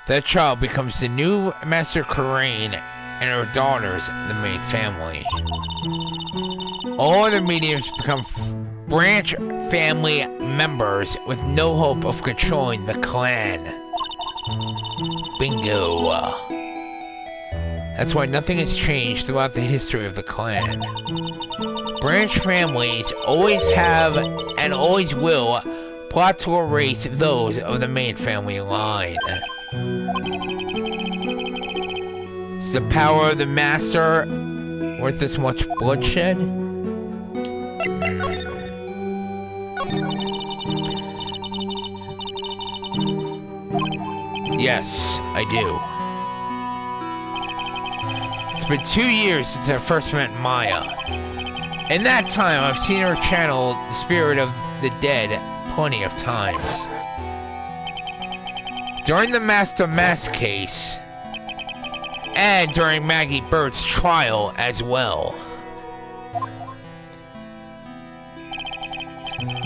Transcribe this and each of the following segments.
That child becomes the new Master Karain, and her daughters the main family. All other mediums become branch family members with no hope of controlling the clan. Bingo. That's why nothing has changed throughout the history of the clan. Branch families always have and always will plot to erase those of the main family line. Is the power of the Master worth this much bloodshed? Yes, I do. It's been 2 years since I first met Maya. In that time, I've seen her channel the spirit of the dead plenty of times. During the Master Mask case, and during Maggie Bird's trial as well.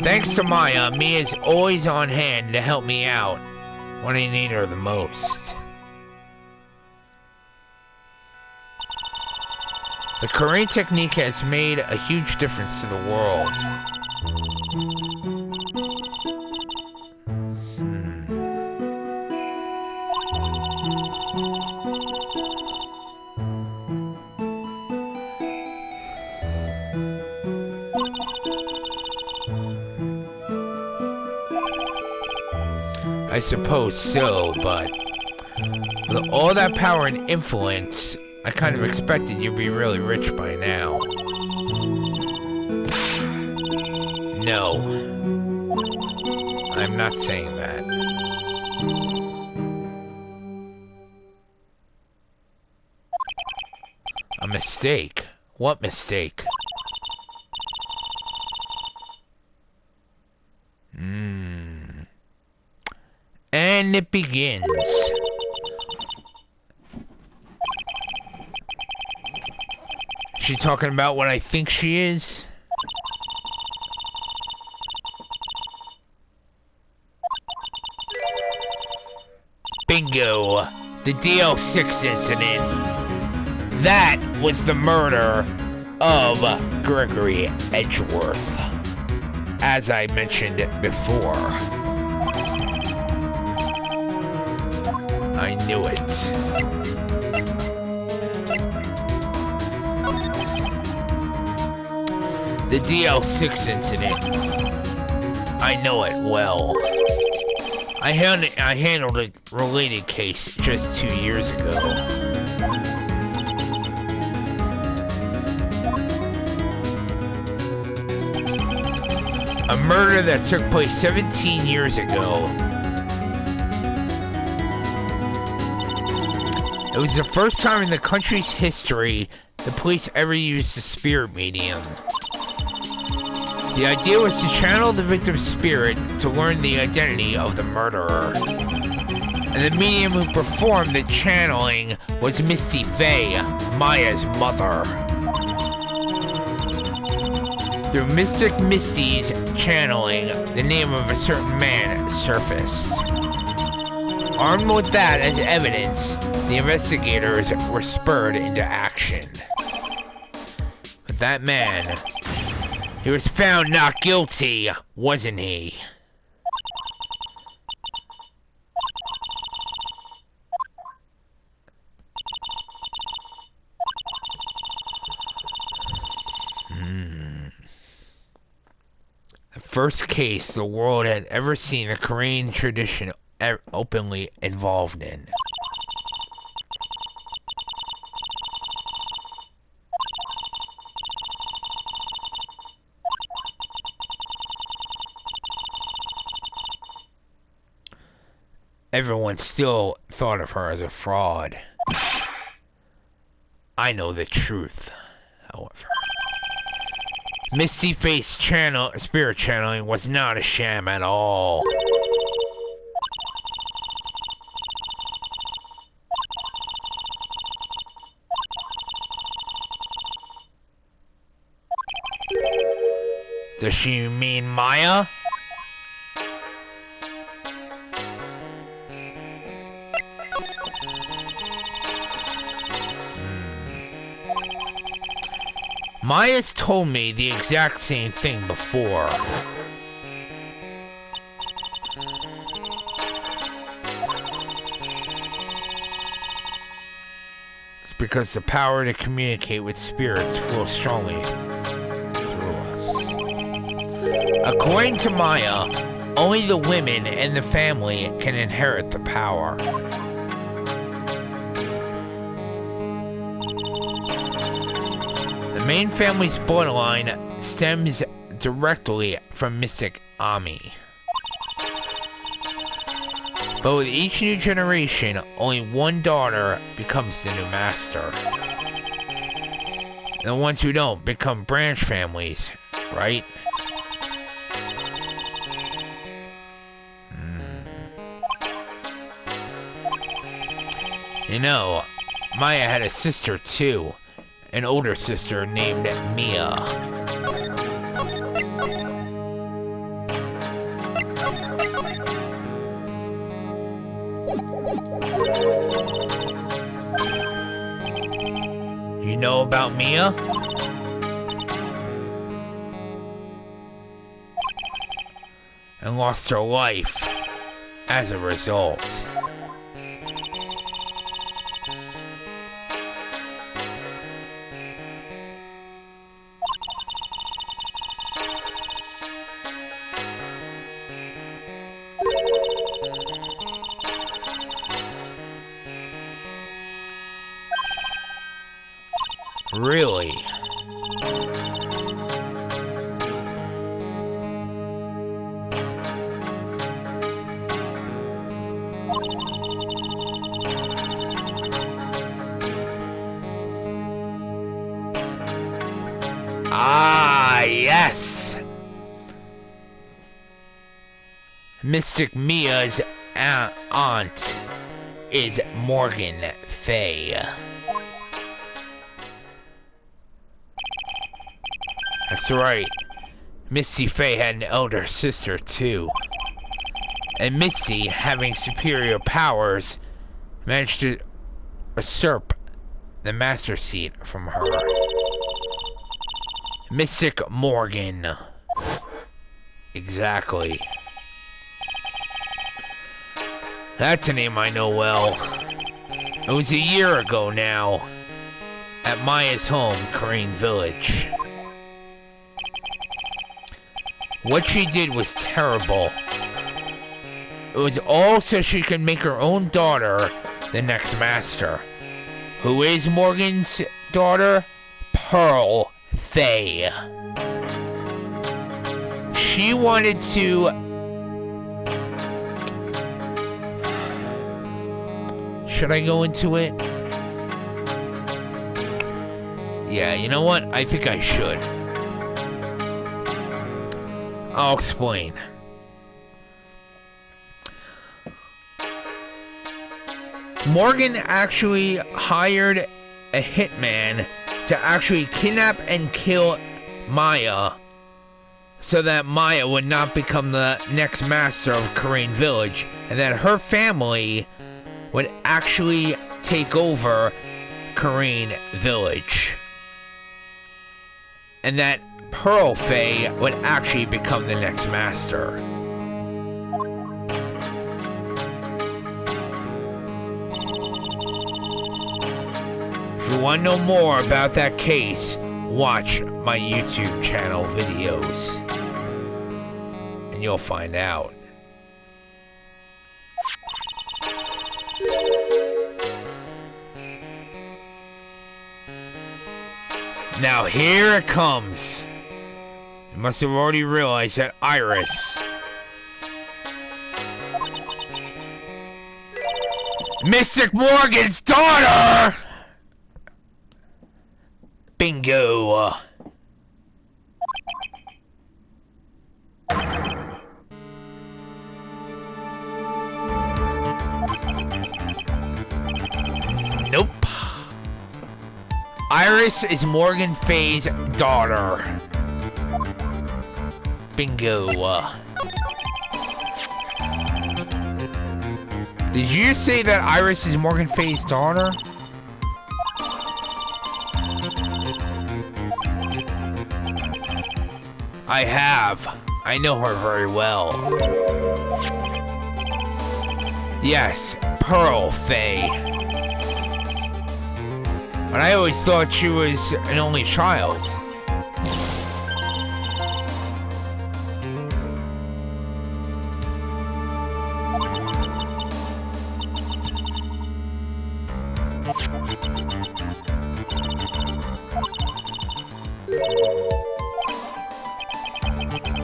Thanks to Maya, Mia's always on hand to help me out when I need her the most. The Karain technique has made a huge difference to the world. I suppose so, but with all that power and influence, I kind of expected you'd be really rich by now. No. I'm not saying that. A mistake? What mistake? And it begins. She talking about what I think she is? Bingo! The DL6 incident. That was the murder of Gregory Edgeworth, as I mentioned before. I knew it. The DL6 incident. I know it well. I handled a related case just 2 years ago. A murder that took place 17 years ago. It was the first time in the country's history the police ever used a spirit medium. The idea was to channel the victim's spirit to learn the identity of the murderer. And the medium who performed the channeling was Misty Faye, Maya's mother. Through Mystic Misty's channeling, the name of a certain man surfaced. Armed with that as evidence, the investigators were spurred into action. But that man, he was found not guilty, wasn't he? The first case the world had ever seen a Korean tradition openly involved in. Everyone still thought of her as a fraud. I know the truth, however. Misty Face's spirit channeling was not a sham at all. Does she mean Maya? Maya's told me the exact same thing before. It's because the power to communicate with spirits flows strongly through us. According to Maya, only the women and the family can inherit the power. The main family's bloodline stems directly from Mystic Ami. But with each new generation, only one daughter becomes the new master. The ones who don't become branch families, right? You know, Maya had a sister too, an older sister named Mia. You know about Mia? And lost her life as a result. Really? Ah, yes! Mystic Mia's aunt is Morgan Fay. That's right. Misty Fay had an elder sister too. And Misty, having superior powers, managed to usurp the master seat from her. Mystic Morgan. Exactly. That's a name I know well. It was a year ago now, at Maya's home, Crane Village. What she did was terrible. It was all so she could make her own daughter the next master. Who is Morgan's daughter? Pearl Fay. She wanted to... Should I go into it? Yeah, you know what? I think I should. I'll explain. Morgan actually hired a hitman to actually kidnap and kill Maya so that Maya would not become the next master of Crane Village, and that her family would actually take over Crane Village. And that Pearl Fay would actually become the next master. If you want to know more about that case, watch my YouTube channel videos, and you'll find out. Now here it comes. You must have already realized that Iris, Mystic Morgan's daughter! Bingo! Nope. Iris is Morgan Fay's daughter. Bingo. Did you say that Iris is Morgan Fay's daughter? I have. I know her very well. Yes, Pearl Faye. But I always thought she was an only child.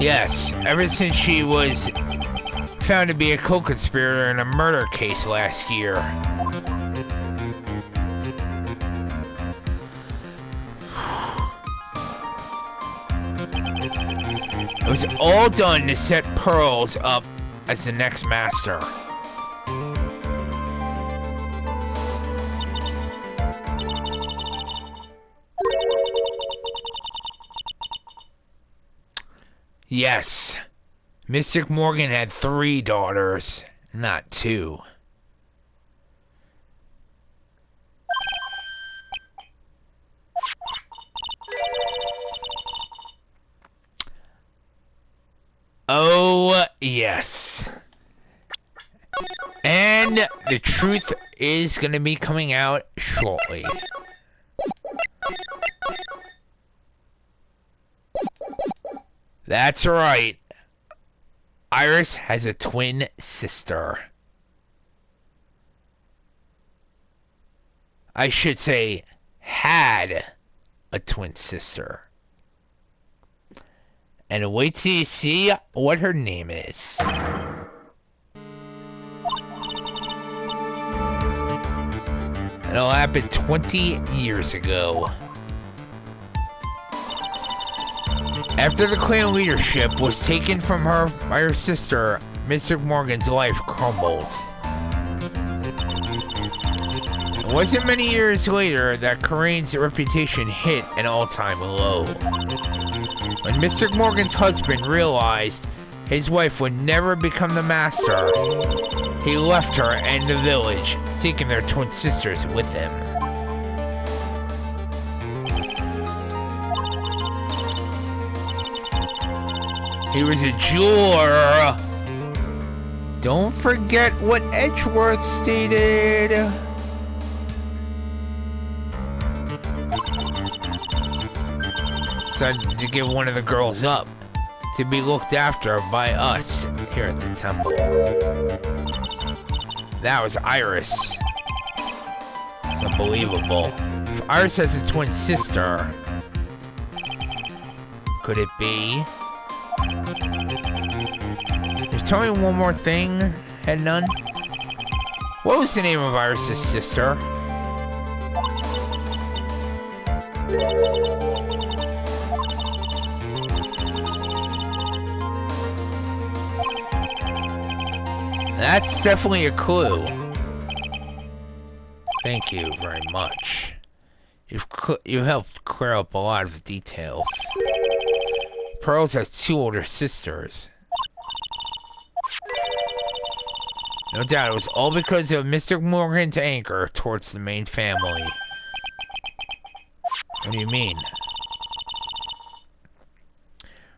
Yes, ever since she was found to be a co-conspirator in a murder case last year. It was all done to set Pearls up as the next master. Yes, Mystic Morgan had 3 daughters, not 2. Oh, yes. And the truth is going to be coming out shortly. That's right. Iris has a twin sister. I should say, had a twin sister. And wait till you see what her name is. It'll happen 20 years ago. After the clan leadership was taken from her by her sister, Mystic Morgan's life crumbled. It wasn't many years later that Corain's reputation hit an all-time low. When Mystic Morgan's husband realized his wife would never become the master, he left her and the village, taking their twin sisters with him. He was a jeweler. Don't forget what Edgeworth stated. Decided to give one of the girls up to be looked after by us here at the temple. That was Iris. It's unbelievable. If Iris has a twin sister, could it be? Just tell me one more thing, Head Nun. What was the name of Iris' sister? That's definitely a clue. Thank you very much. You've helped clear up a lot of the details. Pearls has 2 older sisters. No doubt it was all because of Mystic Morgan's anger towards the main family. What do you mean?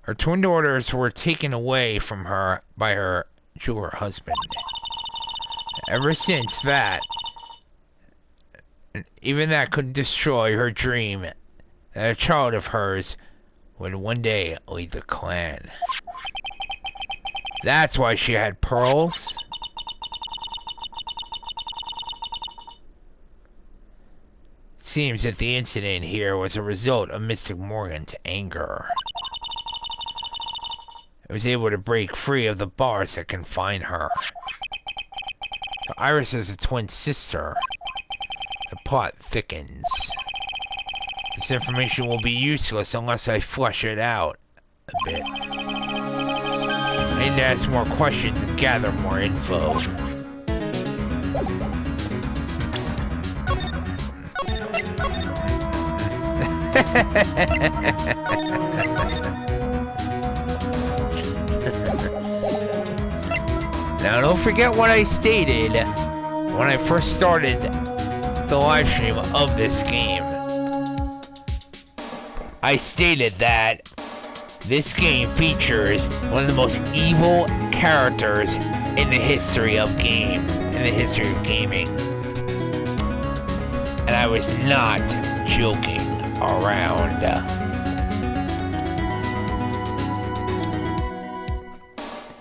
Her twin daughters were taken away from her by her jeweler husband. Ever since that, even that couldn't destroy her dream that a child of hers would one day lead the clan. That's why she had pearls. It seems that the incident here was a result of Mystic Morgan's anger. It was able to break free of the bars that confine her. So Iris is a twin sister. The plot thickens. This information will be useless unless I flesh it out a bit. I need to ask more questions and gather more info. Now don't forget what I stated when I first started the live stream of this game. I stated that This game features one of the most evil characters in the history of gaming. And I was not joking around.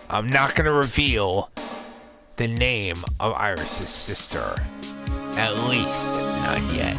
I'm not gonna reveal the name of Iris's sister. At least, not yet.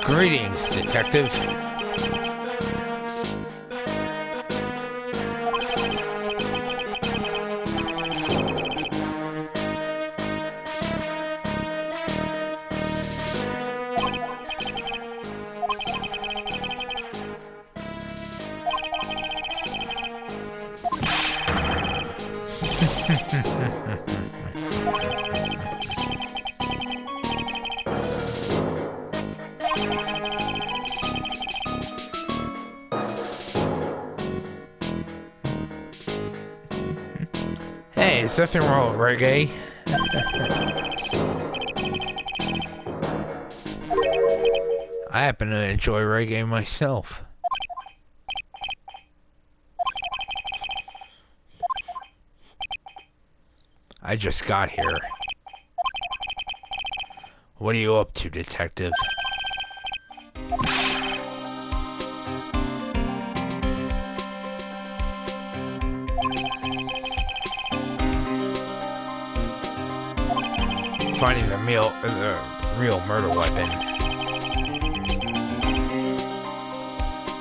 Greetings, detective. Hey, there's nothing wrong with reggae. I happen to enjoy reggae myself. I just got here. What are you up to, detective? Finding the real murder weapon.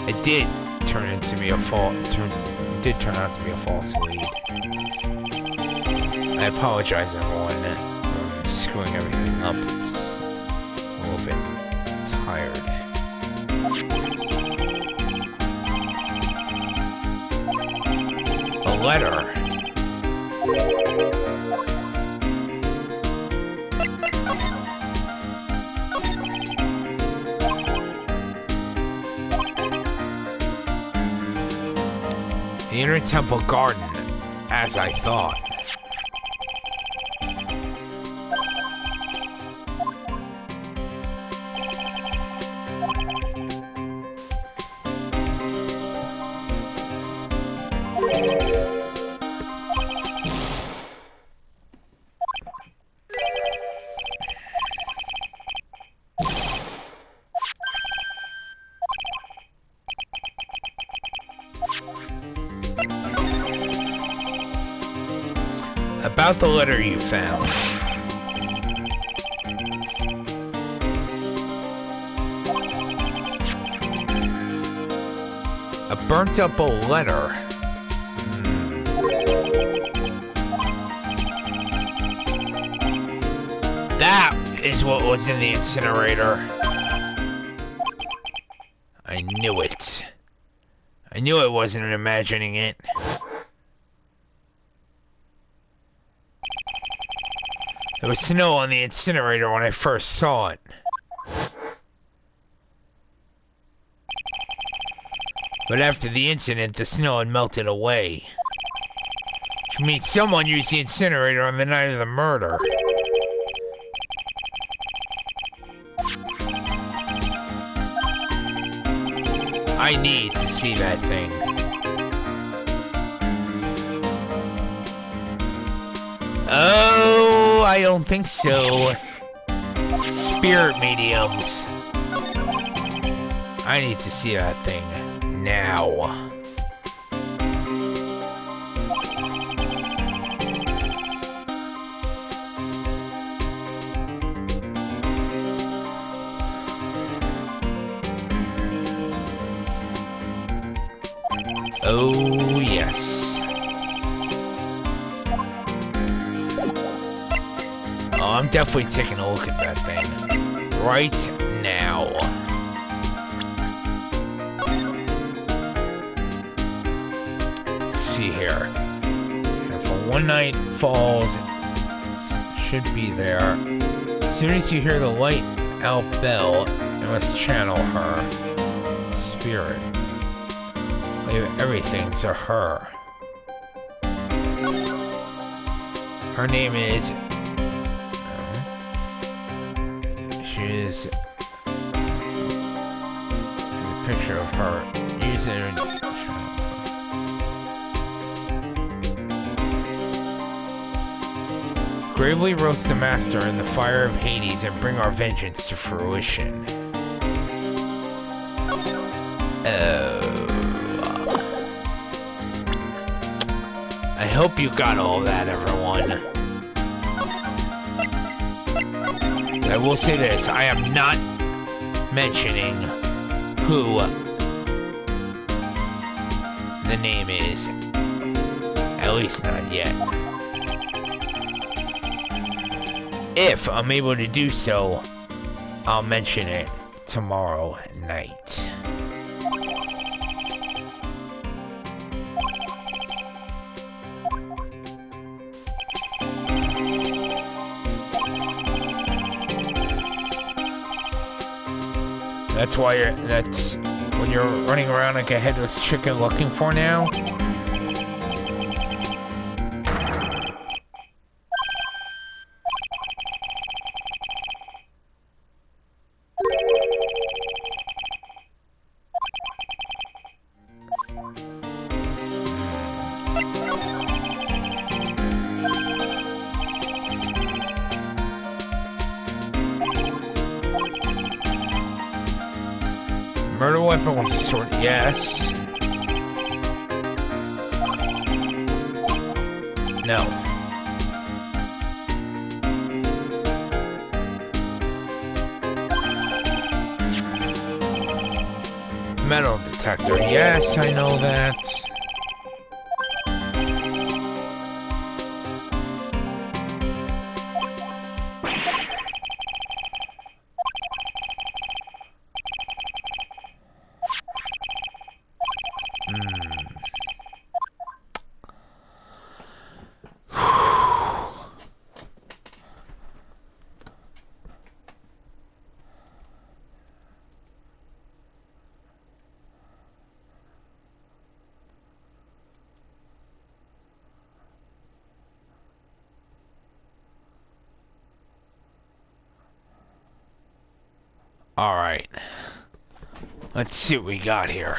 It did turn out to be a false lead. I apologize, everyone, for screwing everything up. Just a little bit tired. A letter. The Inner Temple Garden, as I thought. About the letter you found. A burnt up old letter. That is what was in the incinerator. I knew it. I knew I wasn't imagining it. There was snow on the incinerator when I first saw it. But after the incident, the snow had melted away. Which means someone used the incinerator on the night of the murder. I need to see that thing. Oh, I don't think so. Spirit mediums. I need to see that thing now. Oh, yes. Oh, I'm definitely taking a look at that thing. Right now. Let's see here. If One Night Falls should be there. As soon as you hear the light out bell, you must channel her spirit. Leave everything to her. Her name is... She's... There's a picture of her. Use it. Gravely roast the master in the fire of Hades and bring our vengeance to fruition. I hope you got all that, everyone. I will say this, I am not mentioning who the name is. At least not yet. If I'm able to do so, I'll mention it tomorrow night. That's why that's what you're running around like a headless chicken looking for now? Murder weapon was a sword. Yes. No. Metal detector. Yes, I know that. All right. Let's see what we got here.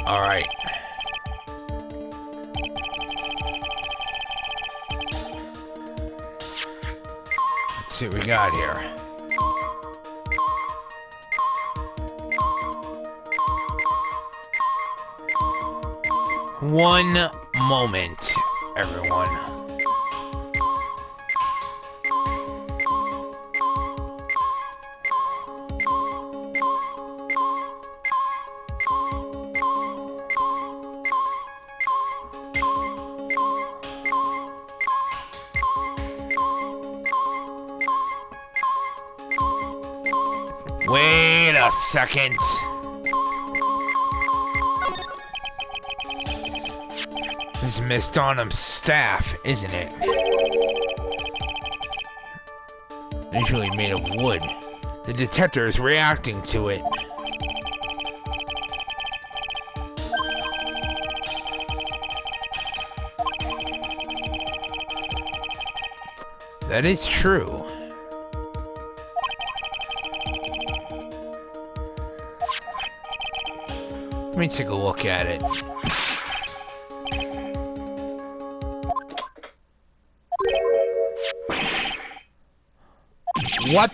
All right. Let's see what we got here. One moment, everyone. Wait a second. This is Miss Donham's staff, isn't it? Usually made of wood. The detector is reacting to it. That is true. Let me take a look at it. What?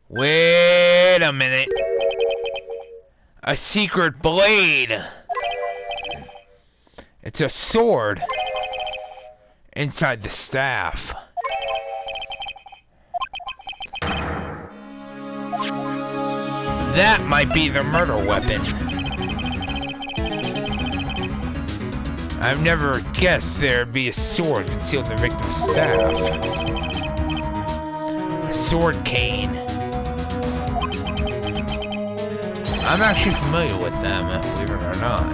Wait a minute. A secret blade. It's a sword inside the staff. That might be the murder weapon. I've never guessed there'd be a sword concealed in the victim's staff. A sword cane. I'm actually familiar with them, believe it or not.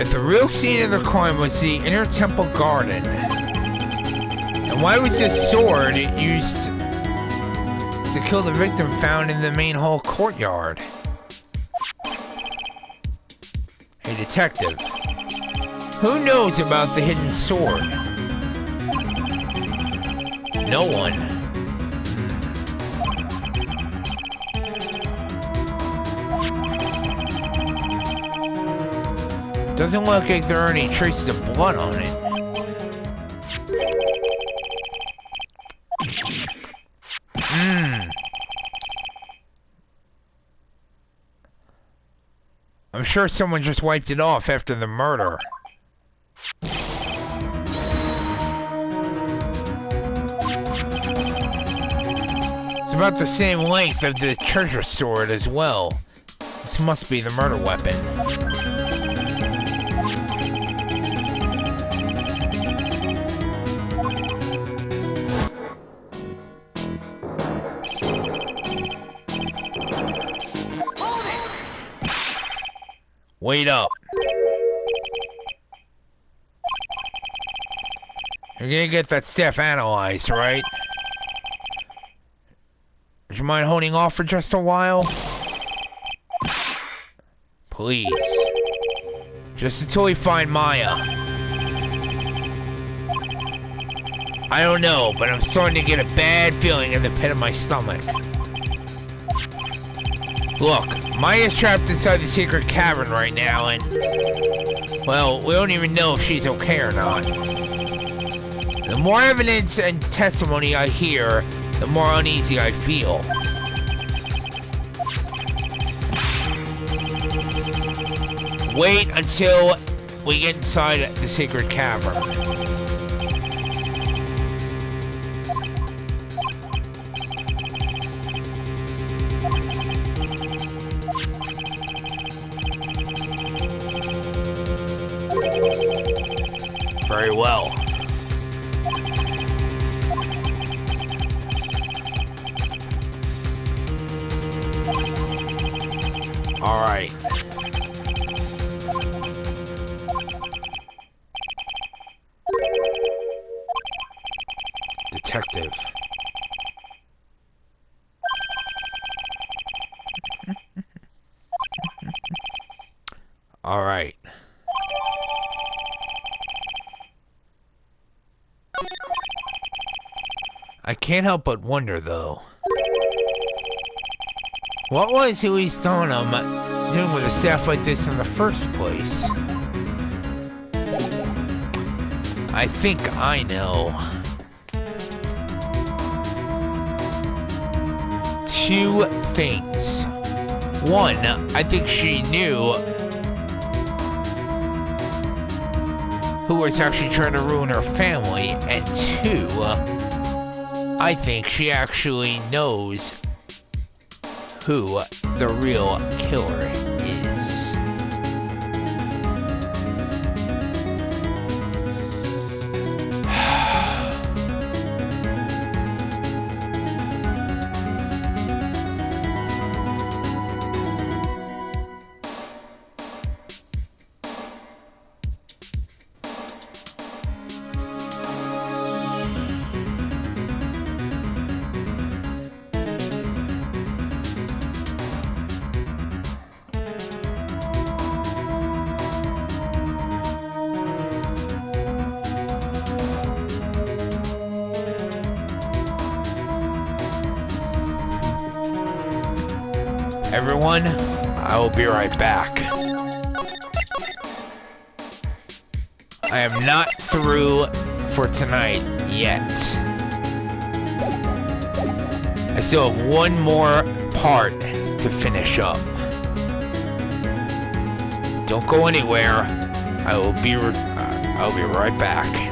If the real scene of the crime was the inner temple garden, then why was this sword used to kill the victim found in the main hall courtyard? Hey, detective. Who knows about the hidden sword? No one. Doesn't look like there are any traces of blood on it. I'm sure someone just wiped it off after the murder. It's about the same length of the treasure sword as well. This must be the murder weapon. Wait up. You're gonna get that stuff analyzed, right? Would you mind holding off for just a while? Please. Just until we find Maya. I don't know, but I'm starting to get a bad feeling in the pit of my stomach. Look, Maya's trapped inside the secret cavern right now, and... well, we don't even know if she's okay or not. The more evidence and testimony I hear, the more uneasy I feel. Wait until we get inside the secret cavern. Very well. All right. Detective. All right. I can't help but wonder, though. What was Huey Stoneham doing with a staff like this in the first place? I think I know. Two things. One, I think she knew who was actually trying to ruin her family, and two, I think she actually knows who the real killer is. Everyone, I will be right back. I am not through for tonight yet. I still have one more part to finish up. Don't go anywhere. I'll be right back.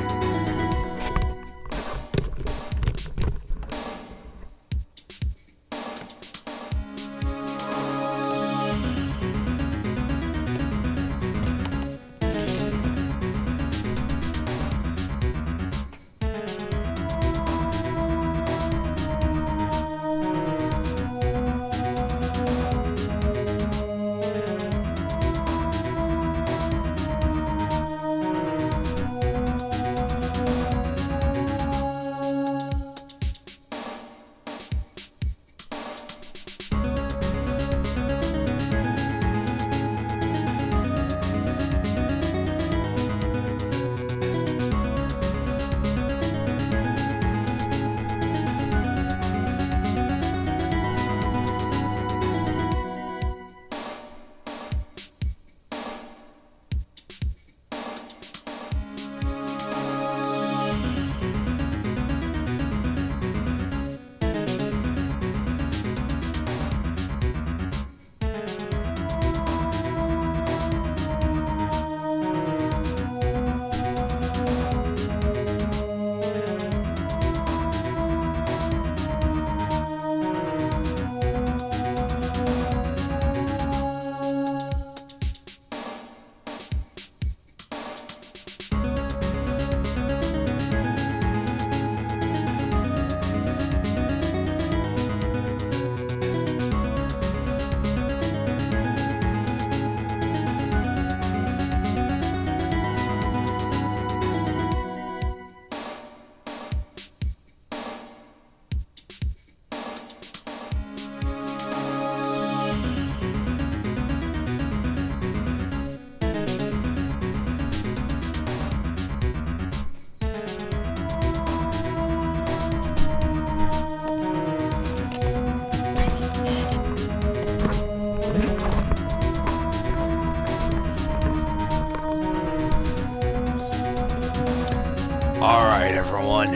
Alright, everyone.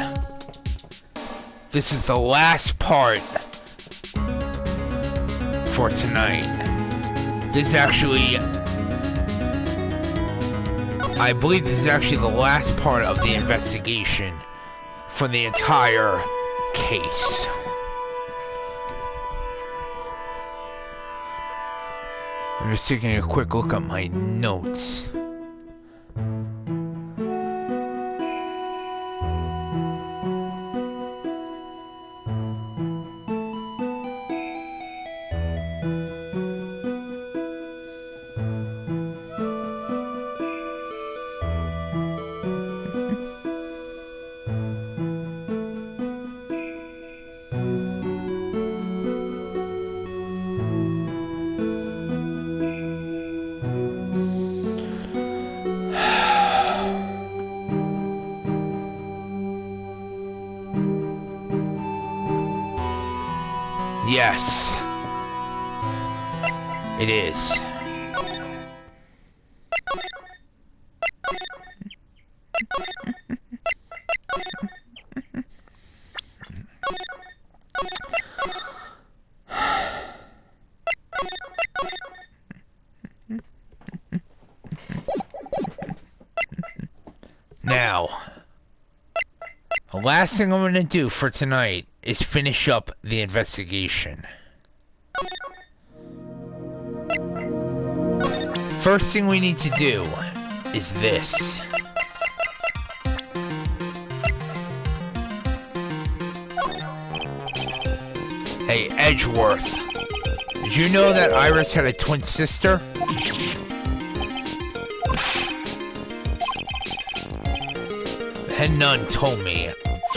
This is the last part for tonight. This is actually... I believe this is actually the last part of the investigation for the entire case. I'm just taking a quick look at my notes. Yes, it is. Now, the last thing I'm going to do for tonight is finish up the investigation. first thing we need to do is this. Hey, Edgeworth. Did you know that Iris had a twin sister? And none told me.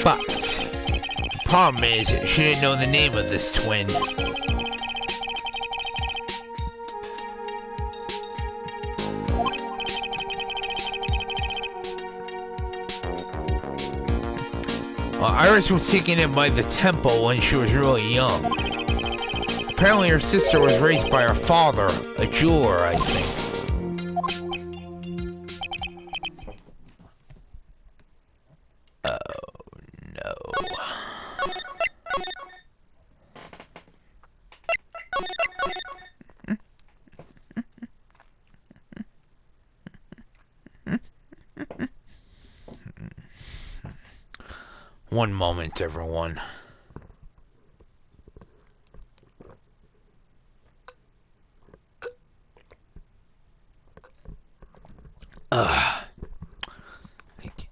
But the problem is, she didn't know the name of this twin. Well, Iris was taken in by the temple when she was really young. Apparently her sister was raised by her father, a jeweler, I think. One moment, everyone. Thank you.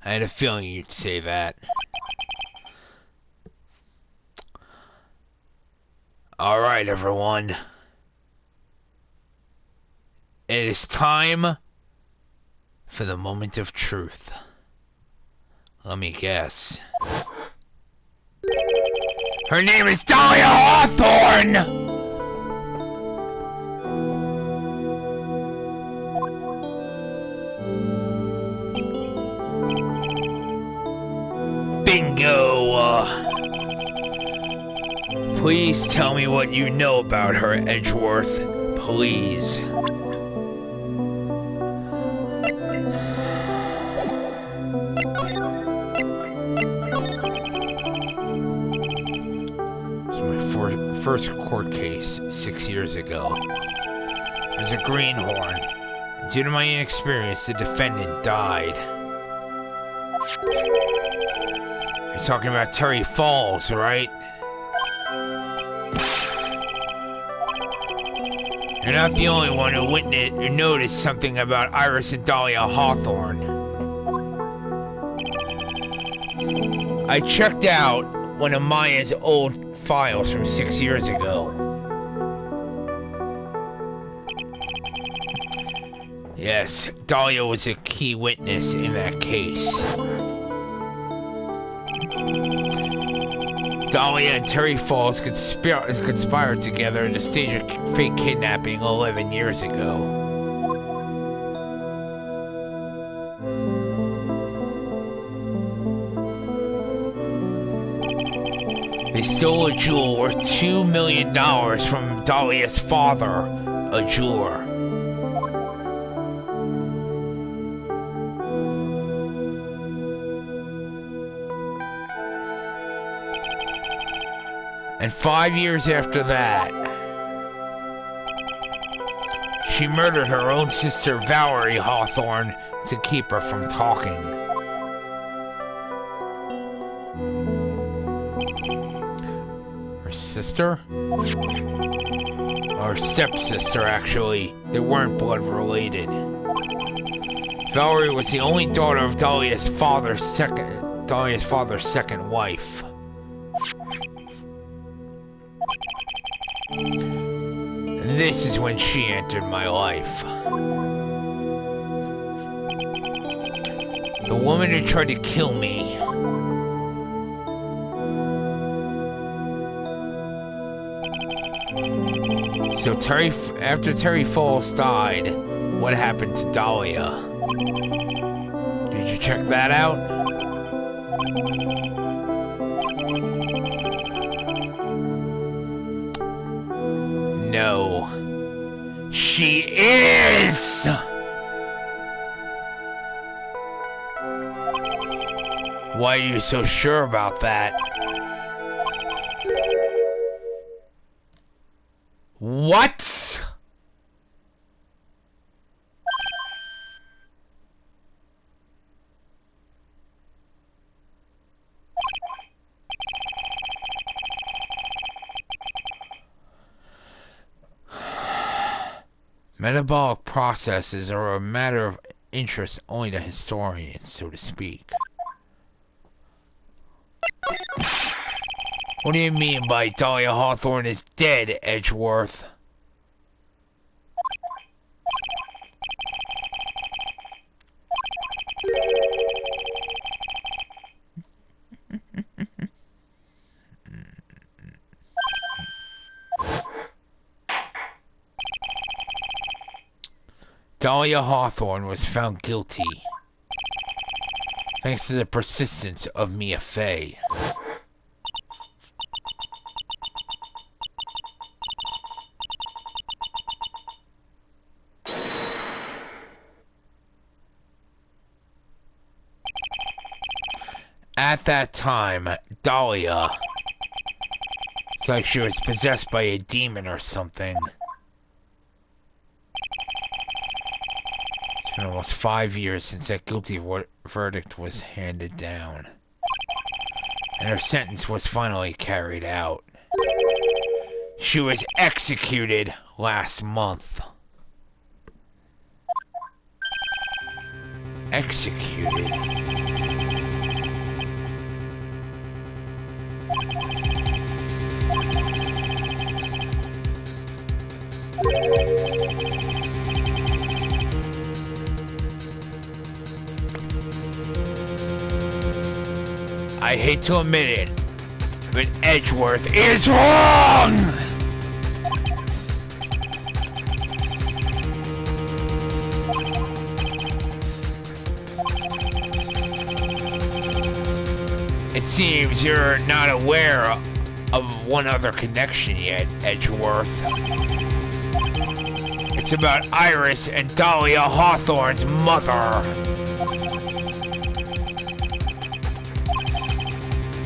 I had a feeling you'd say that. Alright, everyone. It is time for the moment of truth. Let me guess. Her name is Dahlia Hawthorne! Bingo! Please tell me what you know about her, Edgeworth. Please. It's my first court case 6 years ago. There's a greenhorn. Due to my inexperience, the defendant died. You're talking about Terry Falls, right? You're not the only one who witnessed or noticed something about Iris and Dahlia Hawthorne. I checked out one of Maya's old files from 6 years ago. Yes, Dahlia was a key witness in that case. Dahlia and Terry Falls conspired together to stage a fake kidnapping 11 years ago. They stole a jewel worth $2 million from Dahlia's father, a jeweler. And 5 years after that, she murdered her own sister Valerie Hawthorne to keep her from talking. Her sister? Or stepsister, actually. They weren't blood related. Valerie was the only daughter of Dahlia's father's second wife. And this is when she entered my life. The woman who tried to kill me. So after Terry Falls died, what happened to Dahlia? Did you check that out? No. She is! Why are you so sure about that? What? Metabolic processes are a matter of interest only to historians, so to speak. What do you mean by Dahlia Hawthorne is dead, Edgeworth? Dahlia Hawthorne was found guilty, thanks to the persistence of Mia Fey. At that time, Dahlia, it's like she was possessed by a demon or something. It's been almost 5 years since that guilty verdict was handed down, and her sentence was finally carried out. She was executed last month. Executed? I hate to admit it, but Edgeworth is wrong! It seems you're not aware of one other connection yet, Edgeworth. It's about Iris and Dahlia Hawthorne's mother.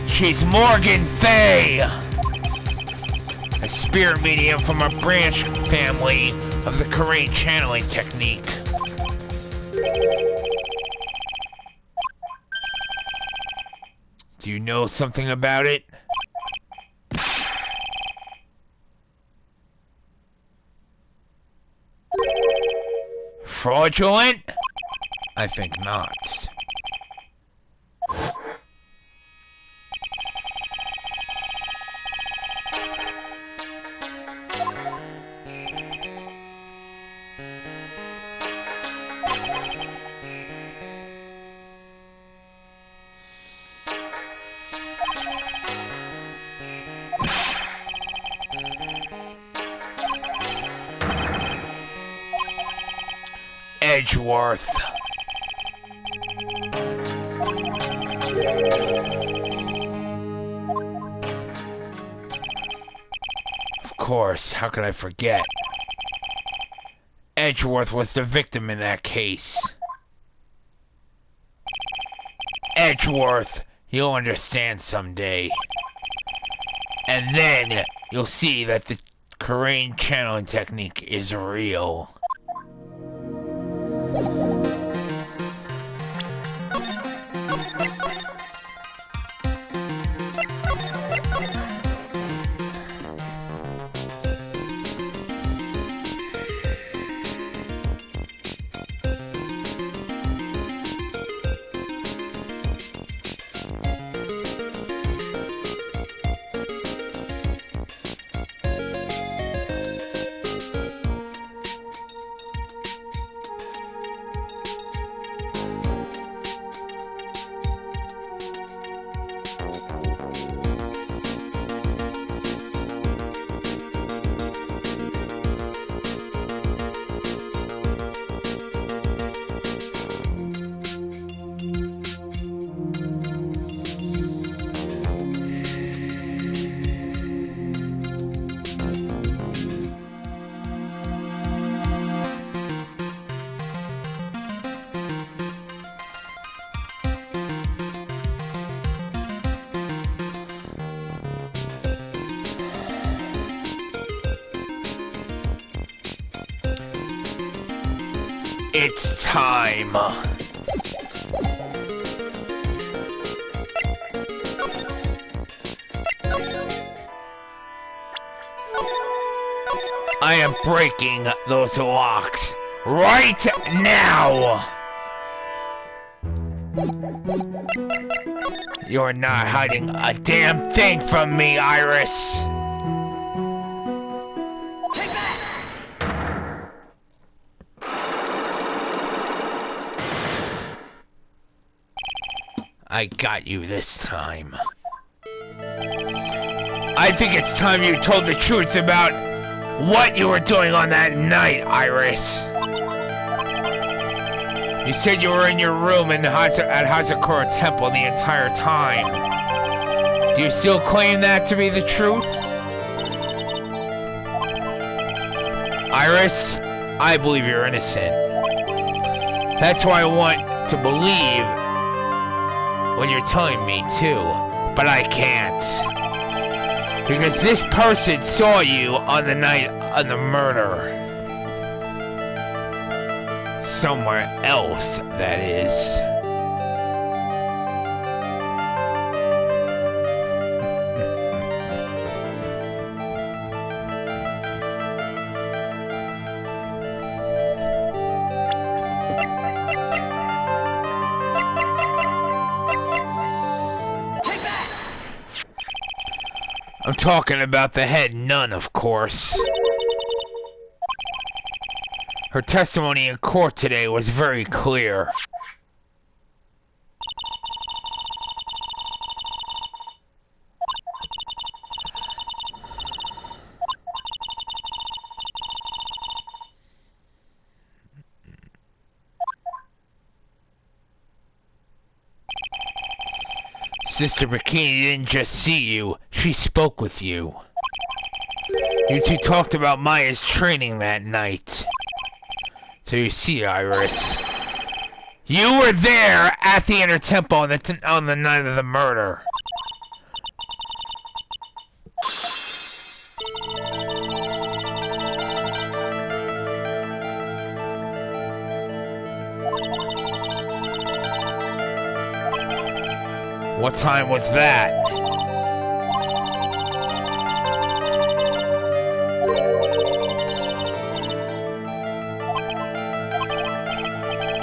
She's Morgan Fey, a spirit medium from a branch family of the Corain channeling technique. Do you know something about it? Fraudulent? I think not. Edgeworth. Of course, how could I forget? Edgeworth was the victim in that case. Edgeworth, you'll understand someday. And then you'll see that the Corain channeling technique is real. It's time. I am breaking those locks right now. You're not hiding a damn thing from me, Iris. Take that! I got you this time. I think it's time you told the truth about what you were doing on that night, Iris. You said you were in your room at Hazakura Temple the entire time. Do you still claim that to be the truth? Iris, I believe you're innocent. That's why I want to believe when you're telling me too, but I can't. Because this person saw you on the night of the murder. Somewhere else, that is. I'm talking about the head nun, of course. Her testimony in court today was very clear. Sister Bikini didn't just see you, she spoke with you. You two talked about Maya's training that night. So you see, Iris, you were there at the Inner Temple on the night of the murder. What time was that?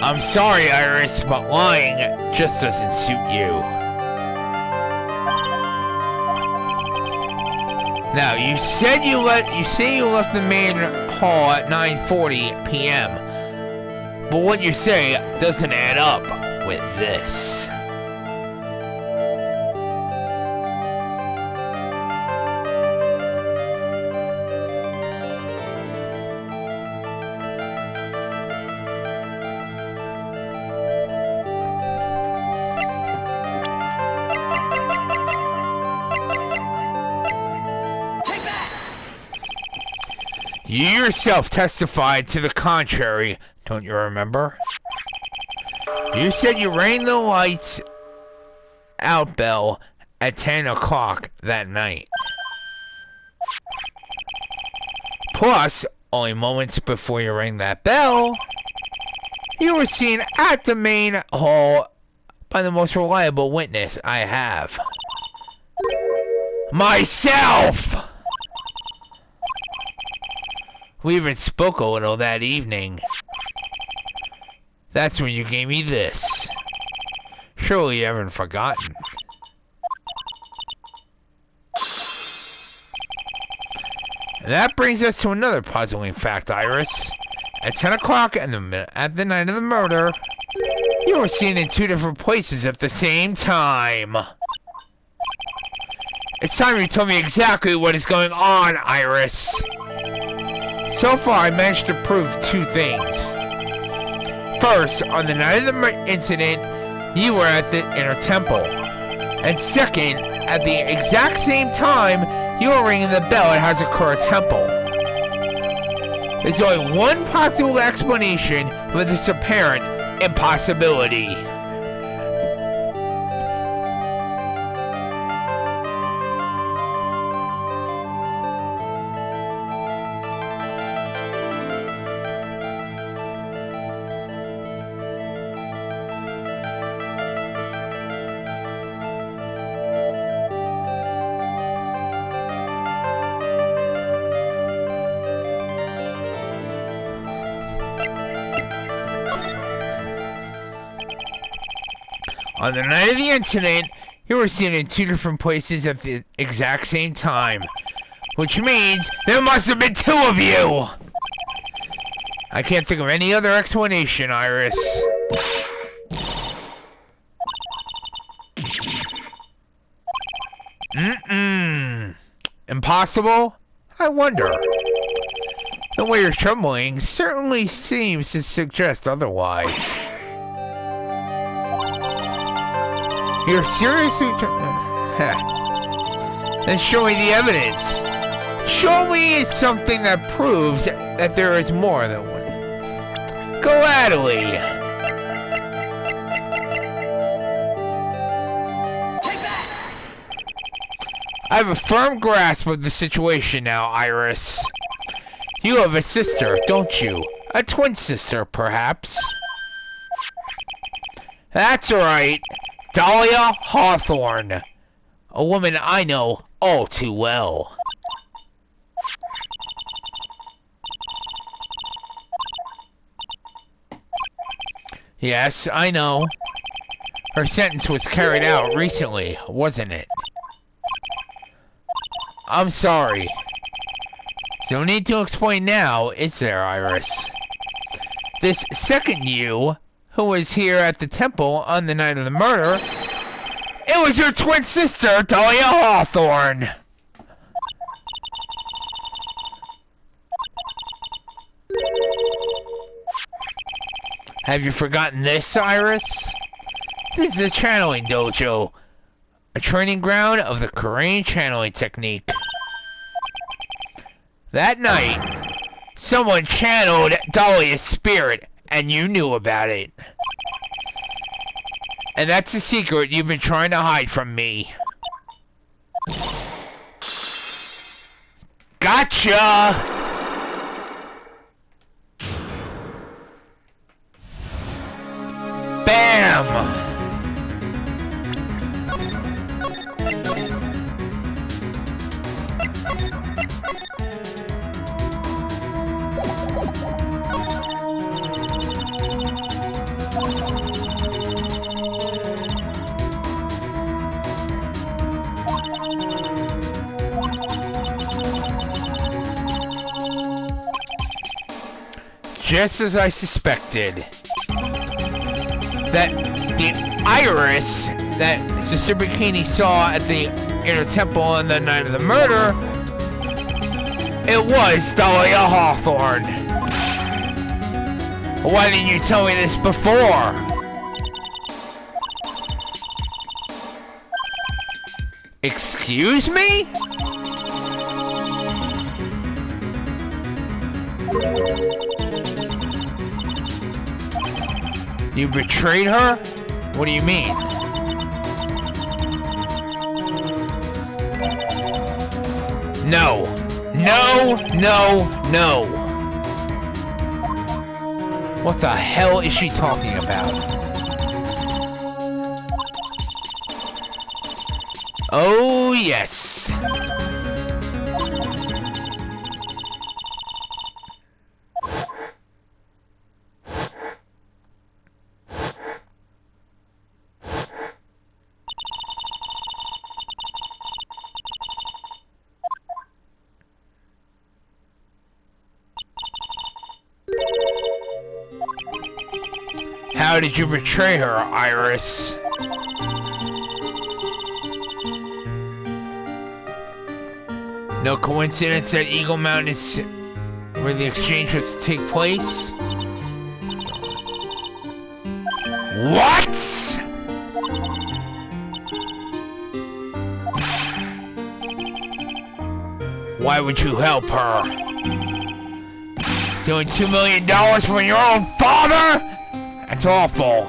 I'm sorry, Iris, but lying just doesn't suit you. Now, you say you left the main hall at 9:40 p.m. But what you say doesn't add up with this. You yourself testified to the contrary, don't you remember? You said you rang the lights out bell at 10 o'clock that night. Plus, only moments before you rang that bell, you were seen at the main hall by the most reliable witness I have. Myself! We even spoke a little that evening. That's when you gave me this. Surely you haven't forgotten. And that brings us to another puzzling fact, Iris. At 10 o'clock at the night of the murder, you were seen in two different places at the same time. It's time you told me exactly what is going on, Iris. So far, I managed to prove two things. First, on the night of the incident, you were at the Inner Temple. And second, at the exact same time, you were ringing the bell at Hazakura Temple. There's only one possible explanation for this apparent impossibility. On the night of the incident, you were seen in 2 different places at the exact same time. Which means there must have been 2 of you! I can't think of any other explanation, Iris. Impossible? I wonder. The way you're trembling certainly seems to suggest otherwise. You're seriously Then show me the evidence. Show me something that proves that there is more than one. Gladly. I have a firm grasp of the situation now, Iris. You have a sister, don't you? A twin sister, perhaps? That's right. Dahlia Hawthorne. A woman I know all too well. Yes, I know. Her sentence was carried out recently, wasn't it? I'm sorry. No need to explain now, is there, Iris? This second you, who was here at the temple on the night of the murder, it was your twin sister, Dahlia Hawthorne! Have you forgotten this, Iris? This is a channeling dojo, a training ground of the Korean channeling technique. That night, someone channeled Dahlia's spirit, and you knew about it. And that's a secret you've been trying to hide from me. Gotcha! Bam! Just as I suspected. That the Iris that Sister Bikini saw at the inner temple on the night of the murder, it was Dahlia Hawthorne. Why didn't you tell me this before? Excuse me? You betrayed her? What do you mean? No. No, no, no. What the hell is she talking about? Oh, yes. How did you betray her, Iris? No coincidence that Eagle Mountain is where the exchange was to take place? What? Why would you help her? Stealing $2 million from your own father? That's awful.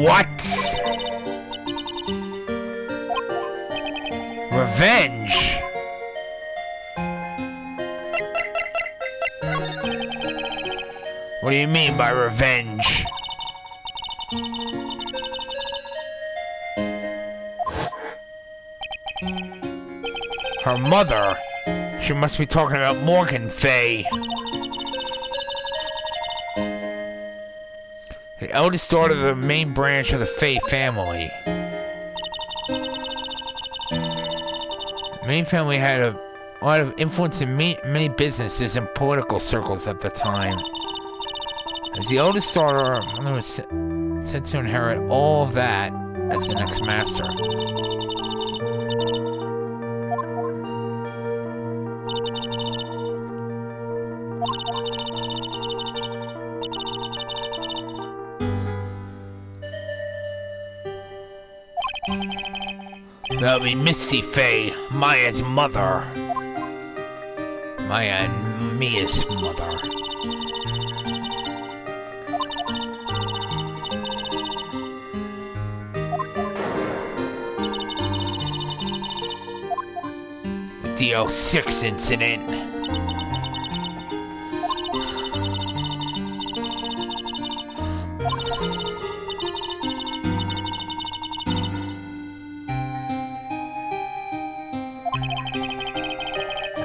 What? Revenge? What do you mean by revenge? Her mother? She must be talking about Morgan Fay. The eldest daughter of the main branch of the Fay family. The main family had a lot of influence in many businesses and political circles at the time. As the oldest daughter, her mother was said to inherit all of that as the next master. That would be Misty Fay, Maya's mother. Maya and Mia's mother. The DL6 incident.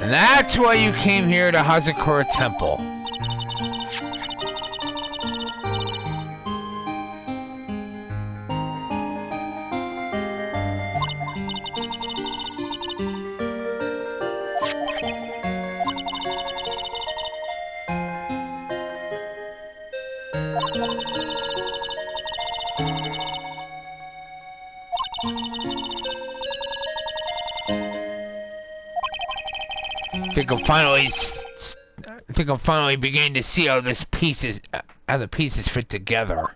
And that's why you came here to Hazakura Temple. I think I'm finally beginning to see how the pieces fit together.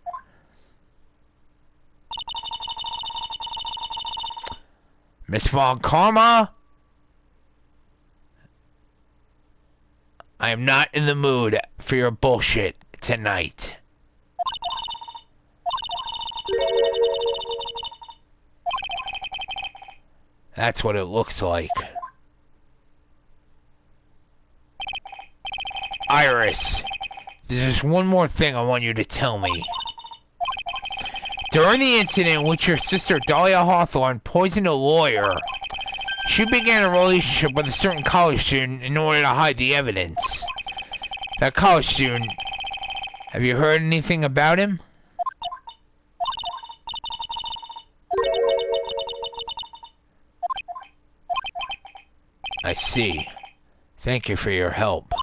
Miss Von Karma? I am not in the mood for your bullshit tonight. That's what it looks like. Iris, there's just one more thing I want you to tell me. During the incident in which your sister Dahlia Hawthorne poisoned a lawyer, she began a relationship with a certain college student in order to hide the evidence. That college student, have you heard anything about him? I see. Thank you for your help.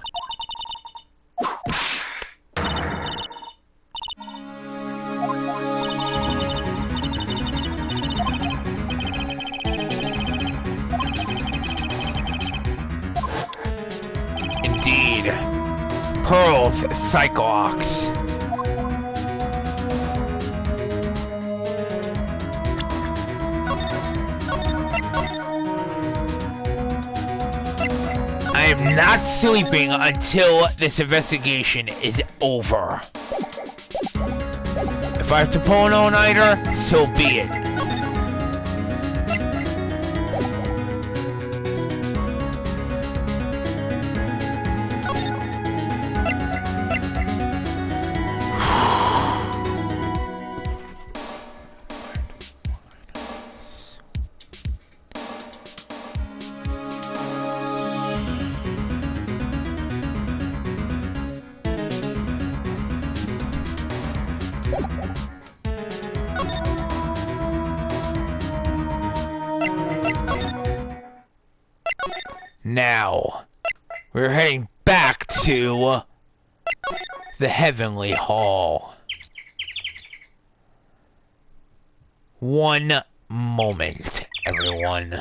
Indeed. Pearl's Psycho-Ox. I am not sleeping until this investigation is over. If I have to pull an all-nighter, so be it. Now, we're heading back to the Heavenly Hall. One moment, everyone.